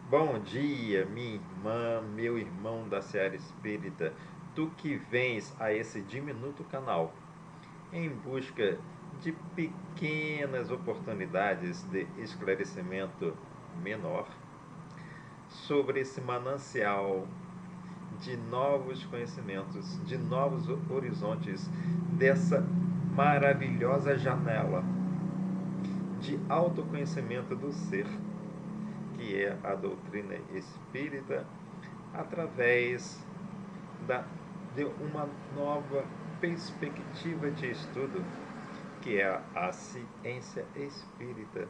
Bom dia, minha irmã, meu irmão da Seara Espírita, tu que vens a esse diminuto canal em busca de pequenas oportunidades de esclarecimento menor sobre esse manancial de novos conhecimentos, de novos horizontes, dessa maravilhosa janela de autoconhecimento do ser, que é a doutrina espírita, através da, de uma nova perspectiva de estudo, que é a ciência espírita,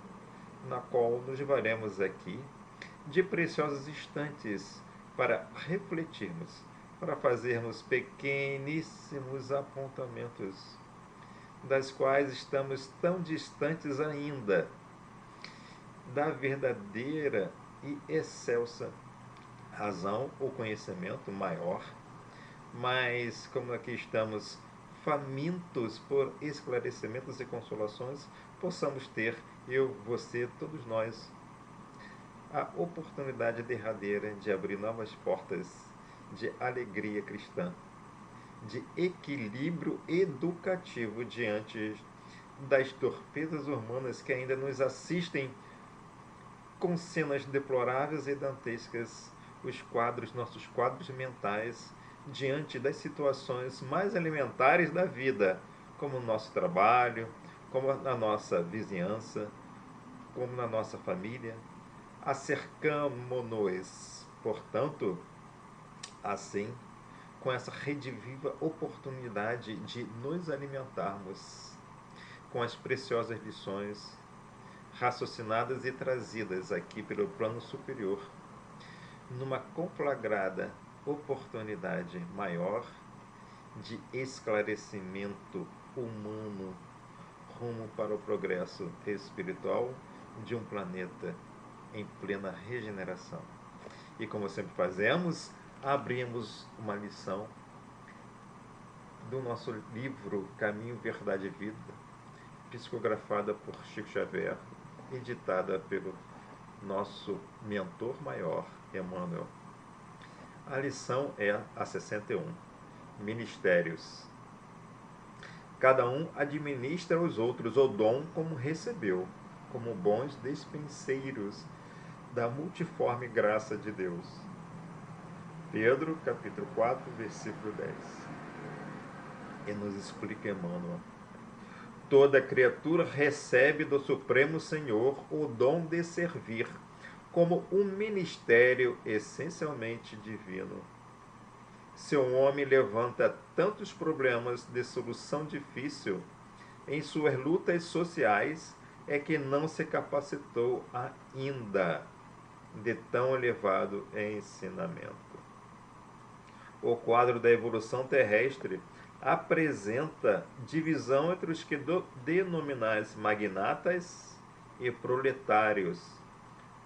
na qual nos varemos aqui de preciosos instantes para refletirmos, para fazermos pequeníssimos apontamentos, das quais estamos tão distantes ainda da verdadeira e excelsa razão ou conhecimento maior, mas como aqui estamos famintos por esclarecimentos e consolações, possamos ter, eu, você, todos nós, a oportunidade derradeira de abrir novas portas de alegria cristã, de equilíbrio educativo diante das torpezas humanas que ainda nos assistem com cenas deploráveis e dantescas, nossos quadros mentais, diante das situações mais elementares da vida, como no nosso trabalho, como na nossa vizinhança, como na nossa família. Acercamo-nos, portanto, assim, com essa rediviva oportunidade de nos alimentarmos com as preciosas lições raciocinadas e trazidas aqui pelo plano superior, numa conflagrada oportunidade maior de esclarecimento humano rumo para o progresso espiritual de um planeta em plena regeneração. E como sempre fazemos, abrimos uma lição do nosso livro Caminho, Verdade e Vida, psicografada por Chico Xavier, editada pelo nosso mentor maior, Emmanuel. A lição é a 61. Ministérios. Cada um administra aos outros o dom como recebeu, como bons despenseiros da multiforme graça de Deus. Pedro, capítulo 4, versículo 10. E nos explica Emmanuel. Toda criatura recebe do Supremo Senhor o dom de servir, como um ministério essencialmente divino. Se um homem levanta tantos problemas de solução difícil em suas lutas sociais, é que não se capacitou ainda de tão elevado ensinamento. O quadro da evolução terrestre apresenta divisão entre os que denominais magnatas e proletários,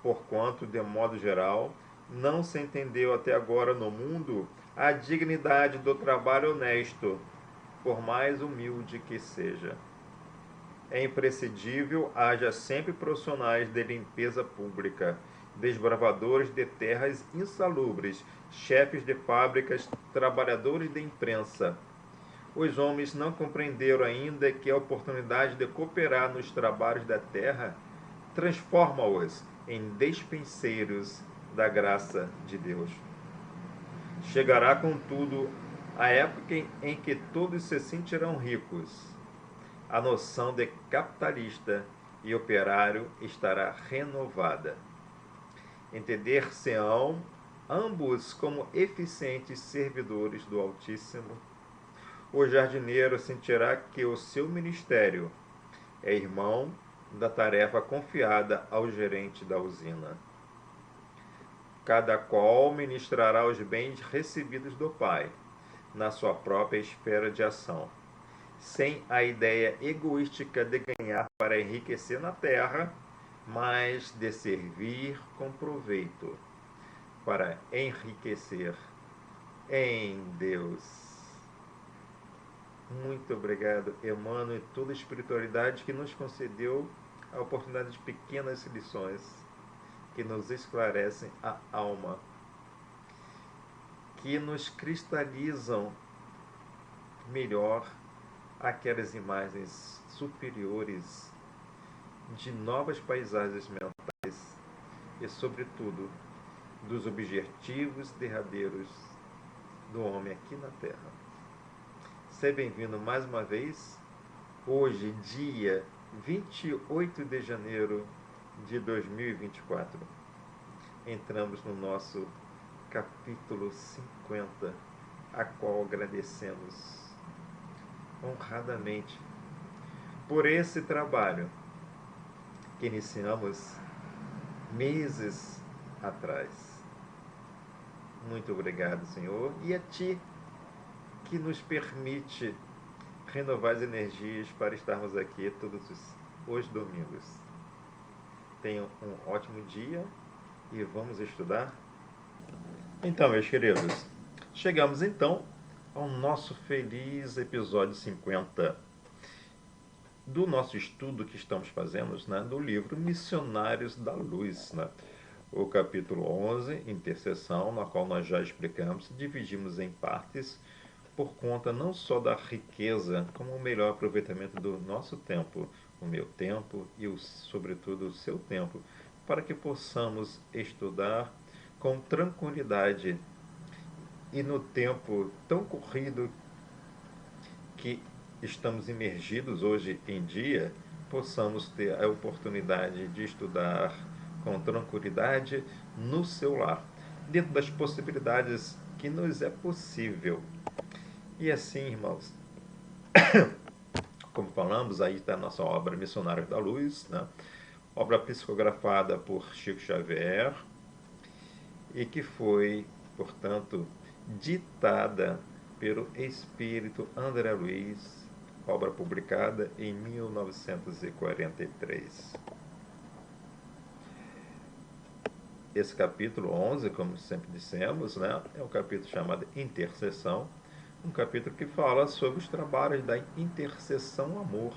porquanto, de modo geral, não se entendeu até agora no mundo a dignidade do trabalho honesto, por mais humilde que seja. É imprescindível haja sempre profissionais de limpeza pública, desbravadores de terras insalubres, chefes de fábricas, trabalhadores de imprensa. Os homens não compreenderam ainda que a oportunidade de cooperar nos trabalhos da terra transforma-os em despenseiros da graça de Deus. Chegará, contudo, a época em que todos se sentirão ricos. A noção de capitalista e operário estará renovada. Entender-se-ão ambos como eficientes servidores do Altíssimo. O jardineiro sentirá que o seu ministério é irmão da tarefa confiada ao gerente da usina. Cada qual ministrará os bens recebidos do Pai, na sua própria esfera de ação, sem a ideia egoística de ganhar para enriquecer na terra, mas de servir com proveito para enriquecer em Deus. Muito obrigado, Emmanuel, e toda a espiritualidade que nos concedeu a oportunidade de pequenas lições que nos esclarecem a alma, que nos cristalizam melhor aquelas imagens superiores de novas paisagens mentais e, sobretudo, dos objetivos derradeiros do homem aqui na Terra. Seja bem-vindo mais uma vez. Hoje, dia 28 de janeiro de 2024. Entramos no nosso capítulo 50, a qual agradecemos honradamente por esse trabalho que iniciamos meses atrás. Muito obrigado, Senhor, e a Ti que nos permite renovar as energias para estarmos aqui todos os domingos. Tenham um ótimo dia e vamos estudar? Então, meus queridos, chegamos então ao nosso feliz episódio 50 do nosso estudo que estamos fazendo, né, do livro Missionários da Luz, né? O capítulo 11, Intercessão, na qual nós já explicamos, dividimos em partes por conta não só da riqueza, como o melhor aproveitamento do nosso tempo, o meu tempo e, sobretudo, o seu tempo, para que possamos estudar com tranquilidade e no tempo tão corrido que estamos imergidos hoje em dia, possamos ter a oportunidade de estudar com tranquilidade no seu lar, dentro das possibilidades que nos é possível. E assim, irmãos, como falamos, aí está a nossa obra Missionários da Luz, né? Obra psicografada por Chico Xavier e que foi, portanto, ditada pelo espírito André Luiz, obra publicada em 1943. Esse capítulo 11, como sempre dissemos, né, é um capítulo chamado Intercessão, um capítulo que fala sobre os trabalhos da intercessão amor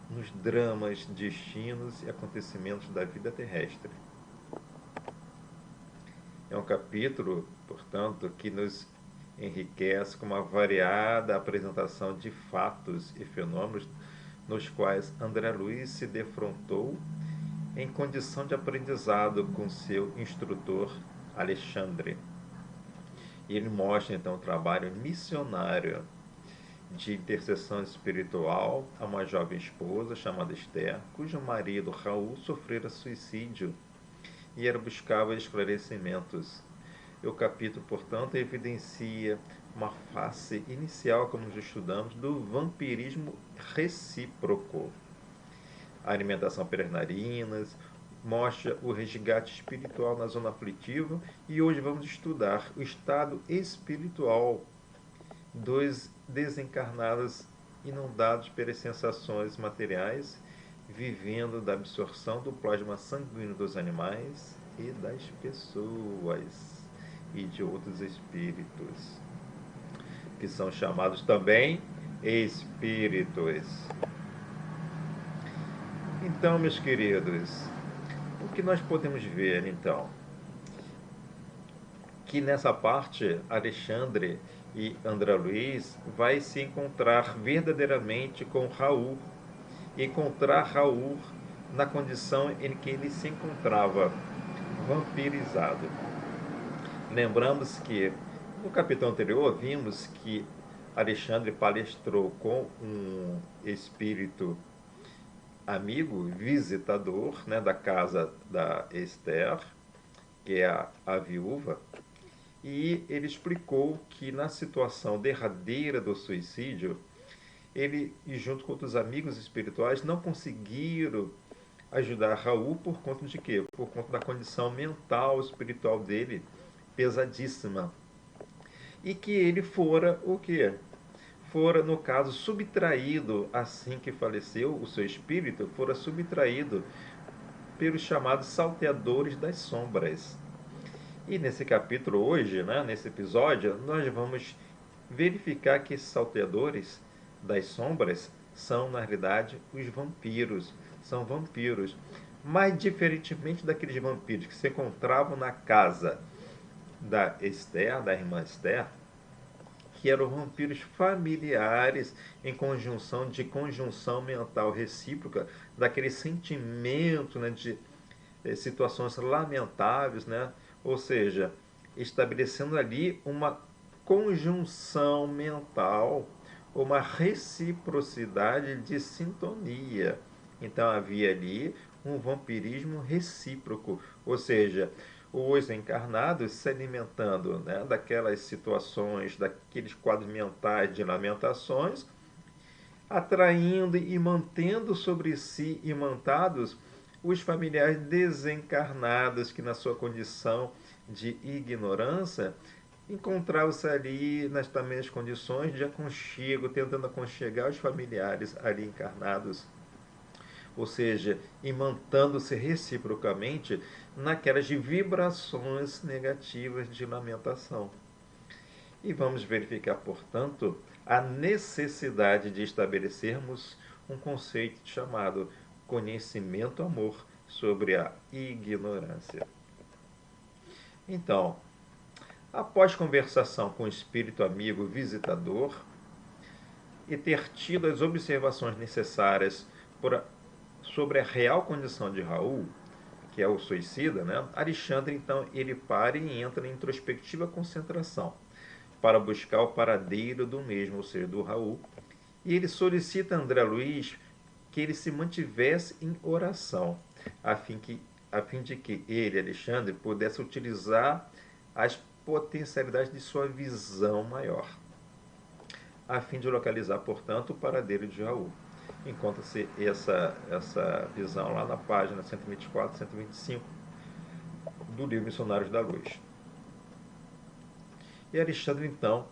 nos dramas, destinos e acontecimentos da vida terrestre. É um capítulo, portanto, que nos enriquece com uma variada apresentação de fatos e fenômenos nos quais André Luiz se defrontou em condição de aprendizado com seu instrutor Alexandre. E ele mostra então o trabalho missionário de intercessão espiritual a uma jovem esposa chamada Esther, cujo marido Raul sofrera suicídio e ela buscava esclarecimentos. E o capítulo, portanto, evidencia uma face inicial, como já estudamos, do vampirismo recíproco. A alimentação pelas narinas mostra o resgate espiritual na zona aflitiva e hoje vamos estudar o estado espiritual dos desencarnados inundados pelas sensações materiais, vivendo da absorção do plasma sanguíneo dos animais e das pessoas e de outros espíritos, que são chamados também espíritos. Então, meus queridos, o que nós podemos ver, então? Que nessa parte, Alexandre e André Luiz vai se encontrar verdadeiramente com Raul, encontrar Raul na condição em que ele se encontrava, vampirizado. Lembramos que no capítulo anterior vimos que Alexandre palestrou com um espírito amigo, visitador, né, da casa da Esther, que é a viúva, e ele explicou que na situação derradeira do suicídio, ele, junto com outros amigos espirituais, não conseguiram ajudar Raul por conta de quê? Por conta da condição mental, espiritual dele, pesadíssima. E que ele fora o quê? Fora, no caso, subtraído, assim que faleceu, o seu espírito fora subtraído pelos chamados salteadores das sombras. E nesse capítulo hoje, né, nesse episódio, nós vamos verificar que esses salteadores das sombras são, na realidade, os vampiros. São vampiros. Mas, diferentemente daqueles vampiros que se encontravam na casa da Esther, da irmã Esther, que eram vampiros familiares em conjunção mental recíproca, daquele sentimento, né, de situações lamentáveis, né? Ou seja, estabelecendo ali uma conjunção mental, uma reciprocidade de sintonia. Então havia ali um vampirismo recíproco, ou seja, os encarnados se alimentando, né, daquelas situações, daqueles quadros mentais de lamentações, atraindo e mantendo sobre si imantados os familiares desencarnados que, na sua condição de ignorância, encontravam-se ali nas também condições de aconchego, tentando aconchegar os familiares ali encarnados, ou seja, imantando-se reciprocamente naquelas vibrações negativas de lamentação. E vamos verificar, portanto, a necessidade de estabelecermos um conceito chamado conhecimento-amor sobre a ignorância. Então, após conversação com o espírito amigo visitador e ter tido as observações necessárias sobre a real condição de Raul, que é o suicida, né? Alexandre, então, ele para e entra em introspectiva concentração para buscar o paradeiro do mesmo, ou seja, do Raul, e ele solicita a André Luiz que ele se mantivesse em oração, a fim de que ele, Alexandre, pudesse utilizar as potencialidades de sua visão maior, a fim de localizar, portanto, o paradeiro de Raul. Encontra-se essa visão lá na página 124 e 125 do livro Missionários da Luz. E Alexandre, então,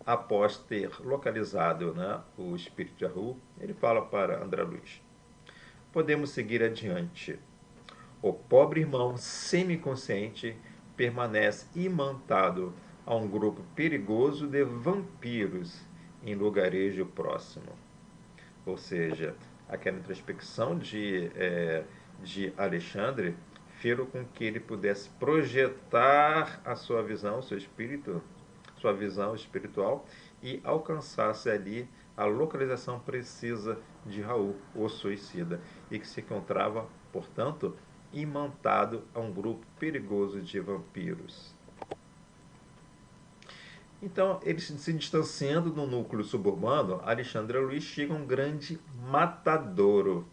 após ter localizado, né, o espírito de Raul, ele fala para André Luiz: podemos seguir adiante. O pobre irmão semiconsciente permanece imantado a um grupo perigoso de vampiros em lugarejo próximo. Ou seja, aquela introspecção de Alexandre fez com que ele pudesse projetar a sua visão, seu espírito, sua visão espiritual, e alcançasse ali a localização precisa de Raul, o suicida, e que se encontrava, portanto, imantado a um grupo perigoso de vampiros. Então, eles se distanciando do núcleo suburbano, Alexandre Luiz chega a um grande matadouro.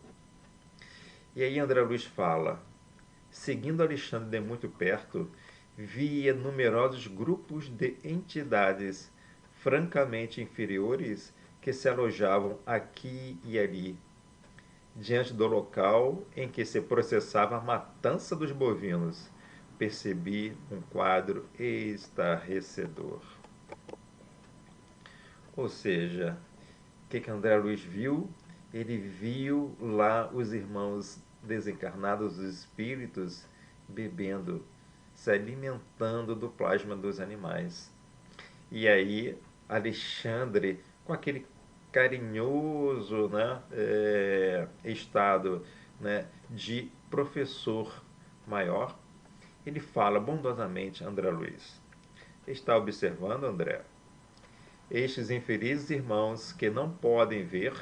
E aí André Luiz fala: seguindo Alexandre de muito perto, via numerosos grupos de entidades francamente inferiores que se alojavam aqui e ali, diante do local em que se processava a matança dos bovinos. Percebi um quadro estarrecedor. Ou seja, o que André Luiz viu? Ele viu lá os irmãos desencarnados, os espíritos, bebendo, se alimentando do plasma dos animais. E aí, Alexandre, com aquele carinhoso, né, estado, né, de professor maior, ele fala bondosamente a André Luiz: está observando, André? Estes infelizes irmãos que não podem ver,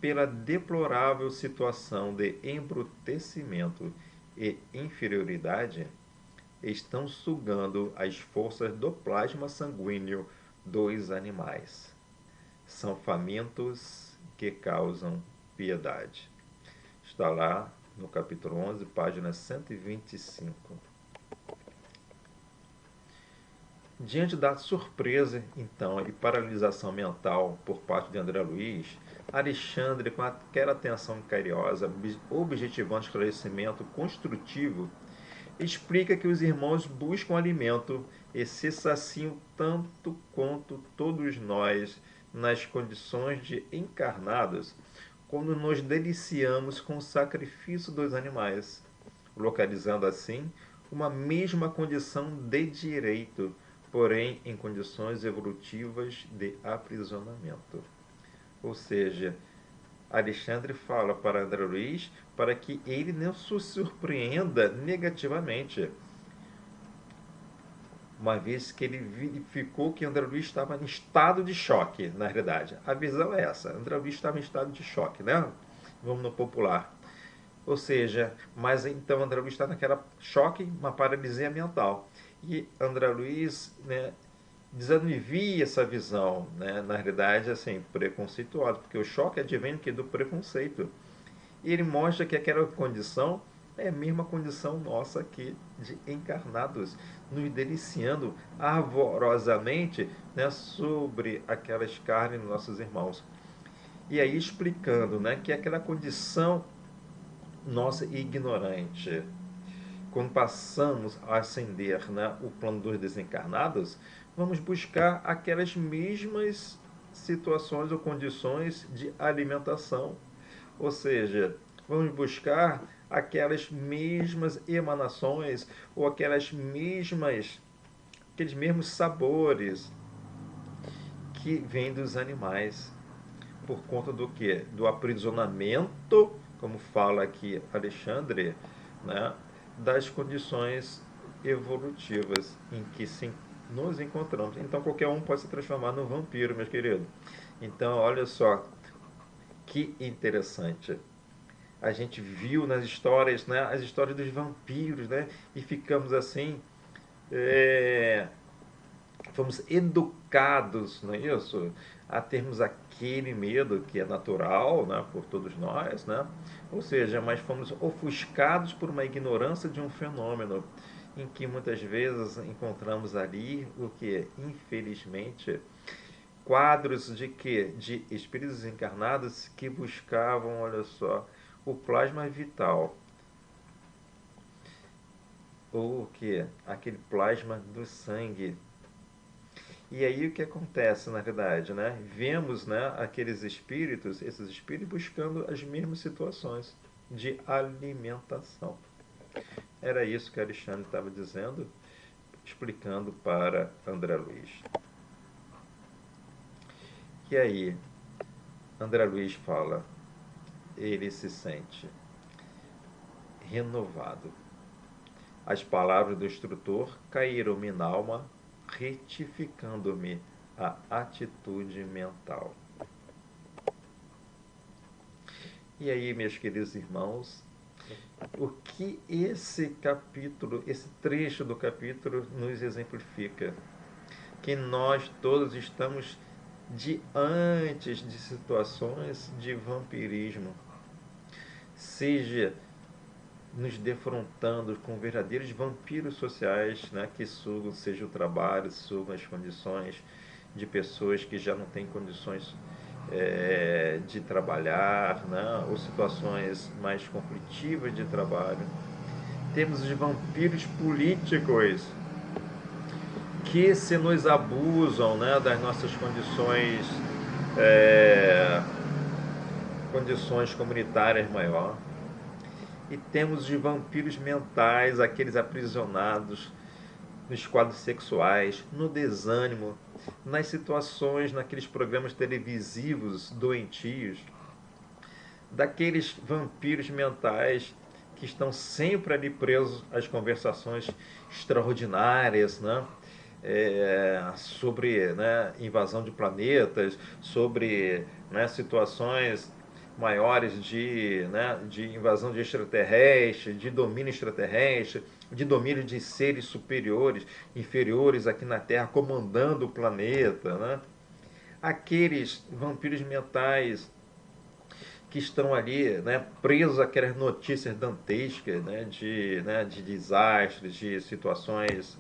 pela deplorável situação de embrutecimento e inferioridade, estão sugando as forças do plasma sanguíneo dos animais. São famintos que causam piedade. Está lá no capítulo 11, página 125. Diante da surpresa, então, e paralisação mental por parte de André Luiz, Alexandre, com aquela atenção carinhosa, objetivando esclarecimento construtivo, explica que os irmãos buscam alimento e se saciam tanto quanto todos nós nas condições de encarnados, quando nos deliciamos com o sacrifício dos animais, localizando assim uma mesma condição de direito, porém em condições evolutivas de aprisionamento. Ou seja, Alexandre fala para André Luiz para que ele não se surpreenda negativamente, uma vez que ele verificou que André Luiz estava em estado de choque, na realidade. A visão é essa, André Luiz estava em estado de choque, né? Vamos no popular. Ou seja, mas então André Luiz está naquela choque, uma paralisia mental. E André Luiz, né, desanivia essa visão, né, na realidade, assim, preconceituosa, porque o choque advém do preconceito. E ele mostra que aquela condição é a mesma condição nossa aqui de encarnados, nos deliciando arvorosamente, né, sobre aquelas carnes dos nossos irmãos. E aí explicando, né, que aquela condição nossa ignorante, quando passamos a ascender, né, o plano dos desencarnados, vamos buscar aquelas mesmas situações ou condições de alimentação. Ou seja, vamos buscar aquelas mesmas emanações ou aqueles mesmos sabores que vêm dos animais. Por conta do que? Do aprisionamento, como fala aqui Alexandre, né, das condições evolutivas em que nos encontramos. Então qualquer um pode se transformar num vampiro, meus queridos. Então olha só que interessante. A gente viu nas histórias, né, as histórias dos vampiros, né, e ficamos assim, é, fomos educados, não é isso? A termos aquele medo que é natural, né, por todos nós, né? Ou seja, mas fomos ofuscados por uma ignorância de um fenômeno em que muitas vezes encontramos ali o que, infelizmente, quadros de que de espíritos encarnados que buscavam, olha só, o plasma vital, ou o que, aquele plasma do sangue. E aí o que acontece na verdade, né? Vemos, né, aqueles espíritos, esses espíritos buscando as mesmas situações de alimentação. Era isso que Alexandre estava dizendo, explicando para André Luiz. E aí, André Luiz fala, ele se sente renovado. As palavras do instrutor caíram-me na alma, retificando-me a atitude mental. E aí, meus queridos irmãos, o que esse capítulo, esse trecho do capítulo nos exemplifica? Que nós todos estamos diante de situações de vampirismo, seja nos defrontando com verdadeiros vampiros sociais, né, que sugam, seja o trabalho, sugam as condições de pessoas que já não têm condições de trabalhar, né, ou situações mais conflitivas de trabalho. Temos os vampiros políticos que se nos abusam, né, das nossas é, condições comunitárias maior. E temos os vampiros mentais, aqueles aprisionados nos quadros sexuais, no desânimo, nas situações, naqueles programas televisivos doentios, daqueles vampiros mentais que estão sempre ali presos às conversações extraordinárias, né? Sobre, né, invasão de planetas, sobre, né, situações maiores de invasão de extraterrestre, de domínio extraterrestre, de domínio de seres superiores, inferiores aqui na Terra, comandando o planeta. Né? Aqueles vampiros mentais que estão ali, né, presos àquelas notícias dantescas, né, de desastres, de situações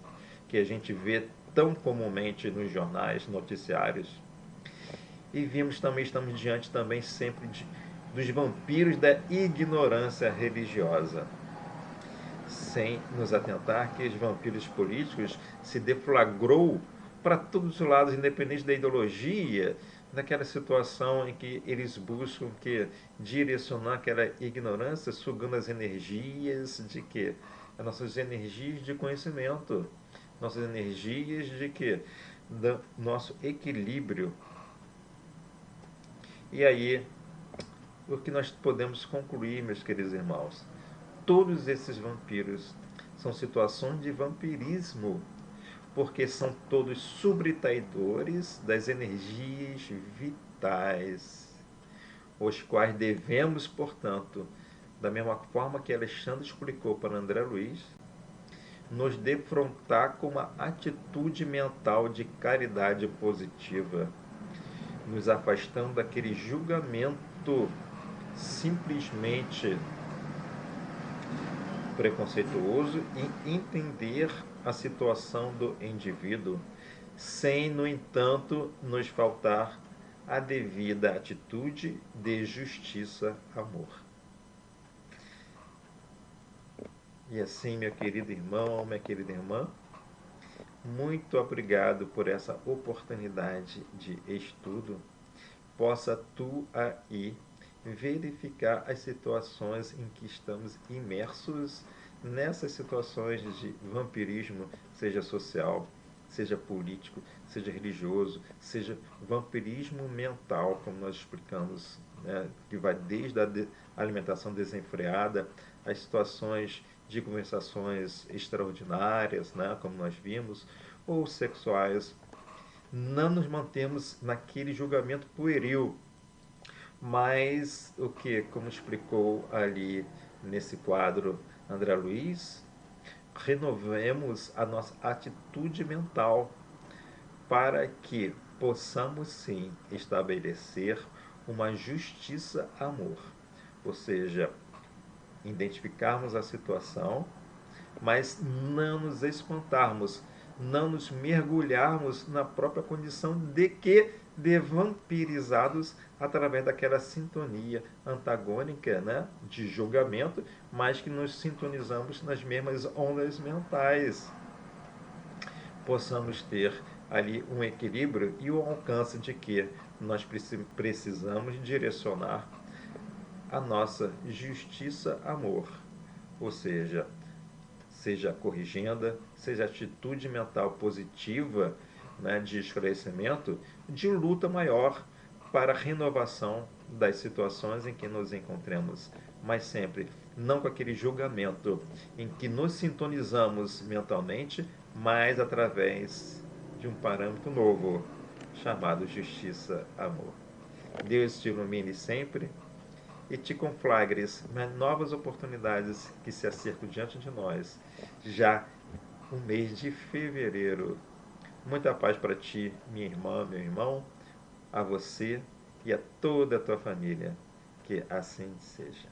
que a gente vê tão comumente nos jornais, noticiários. E vimos também, estamos diante também sempre dos vampiros da ignorância religiosa, sem nos atentar que os vampiros políticos se deflagrou para todos os lados, independente da ideologia, naquela situação em que eles buscam que direcionar aquela ignorância, sugando as energias de que as nossas energias de conhecimento, nossas energias de que do nosso equilíbrio. E aí o que nós podemos concluir, meus queridos irmãos? Todos esses vampiros são situações de vampirismo, porque são todos subtraidores das energias vitais, os quais devemos, portanto, da mesma forma que Alexandre explicou para André Luiz, nos defrontar com uma atitude mental de caridade positiva, nos afastando daquele julgamento simplesmente preconceituoso e entender a situação do indivíduo, sem, no entanto, nos faltar a devida atitude de justiça, amor. E assim, meu querido irmão, minha querida irmã, muito obrigado por essa oportunidade de estudo. Possa tu aí verificar as situações em que estamos imersos nessas situações de vampirismo, seja social, seja político, seja religioso, seja vampirismo mental, como nós explicamos, né, que vai desde a alimentação desenfreada, as situações de conversações extraordinárias, né, como nós vimos, ou sexuais. Não nos mantemos naquele julgamento pueril, mas o que, como explicou ali nesse quadro André Luiz, renovemos a nossa atitude mental para que possamos sim estabelecer uma justiça amor, ou seja, identificarmos a situação, mas não nos espantarmos, não nos mergulharmos na própria condição de que de vampirizados através daquela sintonia antagônica, né, de julgamento, mas que nos sintonizamos nas mesmas ondas mentais. Possamos ter ali um equilíbrio e o alcance de que nós precisamos direcionar a nossa justiça amor, ou seja corrigenda, seja atitude mental positiva, né, de esclarecimento, de luta maior para a renovação das situações em que nos encontremos, mas sempre não com aquele julgamento em que nos sintonizamos mentalmente, mas através de um parâmetro novo, chamado justiça amor. Deus te ilumine sempre e te conflagres novas oportunidades que se acercam diante de nós, já o mês de fevereiro. Muita paz para ti, minha irmã, meu irmão, a você e a toda a tua família. Que assim seja.